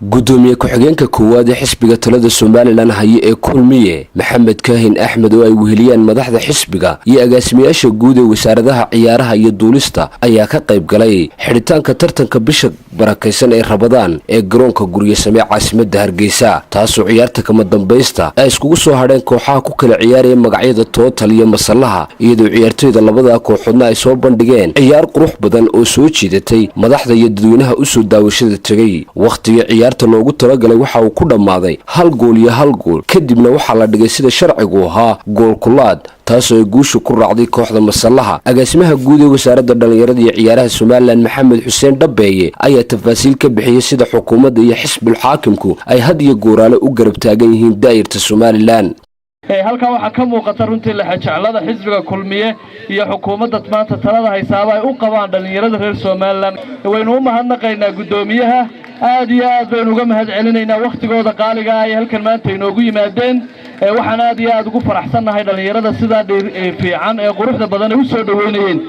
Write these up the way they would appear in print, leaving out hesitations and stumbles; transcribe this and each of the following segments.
gudoomiye ku-xigeenka koowaad ee xisbiga talada Soomaaliland haye ee kulmiye Maxamed Kaahin Axmed oo ay weheliyaan madaxda xisbiga iyo agaasimayaasha guud ee wasaaradaha ciyaaraha iyo duulista ayaa ka qayb galay xiritaanka tartanka bisha barakaysan ee Rabadaan ee garoonka Guriyasame caasimadda Hargeysa taasoo ciyaarta kama dambaysta ay iskugu soo hadheen kooxaha ku kala ciyaaraya magacyada Total iyo Masallaha iyadoo ciyaartoyda labada kooxoodna ay soo bandhigeen ciyaar qurux badan oo soo jiidatay madaxda iyo dadweynaha u soo daawashada tagay waqtiga ciyaarta loogu talagalay waxa uu ku dhamaaday hal gool iyo hal gool kadibna waxa la dhigay sida sharcigu ahaa gool kulaad taasoo ay guusha ku raacday kooxda Masallaha agaasimaha guud ee wasaaradda dhalinyarada iyo ciyaaraha Soomaaliland Maxamed Xuseen Dhabeeye ayaa tafaasiil ka bixiyay sida xukuumadda iyo xisbiga xaakimku ay had iyo gooraale u garab taagan yihiin daa'irta Soomaaliland halka waxa ka muuqata runtii la xajaclada xisbiga kulmiye iyo xukuumadda maanta talada haysaaba ay u qabaan dhalinyarada reer Soomaaliland waynu u mahadnaqaynaa gudoomiyaha aad iyo aad baynu uga mahad celinaynaa waqtigooda qaaliga ah ee halkan maanta inoogu yimaadeen waxaan aad iyo aad ugu faraxsanahay dhalinyarada sida fiican ee quruxda badan ay u soo dhaweynayeen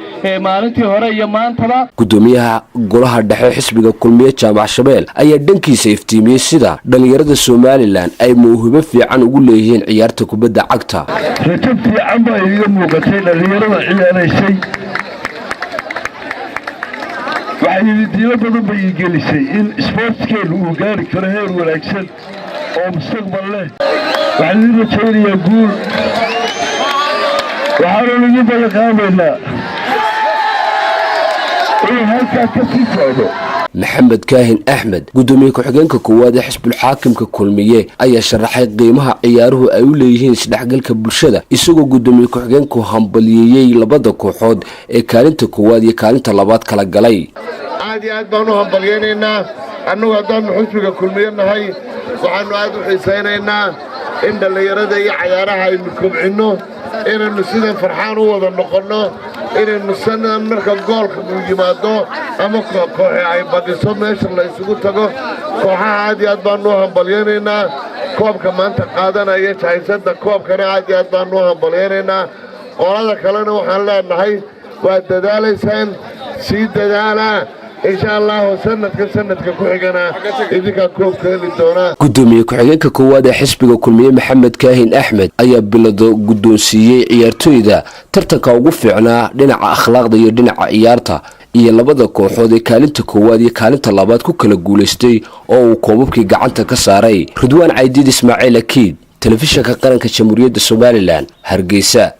maalintii hore iyo maantaba gudoomiyaha golaha dhexe xisbiga kulmiye Jaamac Shabeel ayaa dhankiisa iftiimiyay sida dhalinyarada Soomaaliland ay muuhibo fiican ugu leeyihiin ciyaarta kubadda cagta rajab fiican baa iga muuqatay dhalinyarada ciyaaraysay waxay diilo badan bay gelisay in sportskeenu uu gaari karo heer wanaagsan oo mustaqbal leh waxaan rajaynayaa guul waxaan ugu balqaabaynaa in halkaa ka sii socdo Maxamed Kaahin Axmed gudoomiye ku-xigeenka koowaad ee xisbiga xaakimka kulmiye ayaa sharaxay qiimaha ciyaaruhu ay u leeyihiin isdhexgalka bulshada isagoo gudoomiye ku-xigeenku hambalyeeyay labada kooxood ee kaalinta koowaad iyo kaalinta labaad kala galay aad iyo aad baan u hambalyeeynaa annagu haddaan xisbiga kulmiye nahay waxaanu aad u xiisaynaynaa in dhalinyarada iyo ciyaaraha aynu kobcinno inaynu sidan farxaan u wada noqonno inaynu sanad marka goolka uu yimaado ama kooxi ay badiso meesha la isugu tago kooxaha aad iyo aad baanu u hambalyeynaynaa koobka maanta qaadanaya jahaysada koobkana aad iyo aad baanu u hambalyeynaynaa qolada kalena waxaan leenahay waa dadaalaysaan sii dadaala insha Allah sanadka ku xigana idinka koobka heli doona gudoomiye ku-xigeenka koowaad ee xisbiga kulmiye Maxamed Kaahin Axmed ayaa bilado gudoonsiiyay ciyaartoyda tartanka ugu fiicnaa dhinaca akhlaaqda iyo dhinaca ciyaarta iyo labada kooxood ee kaalinta koowaad iyo kaalinta labaad ku kala guuleystay oo uu koobabkii gacanta ka saaray Ridwaan Caydiid Ismaaciil Akiid telefishinka qaranka Jamhuuriyadda Soomaaliland Hargeysa.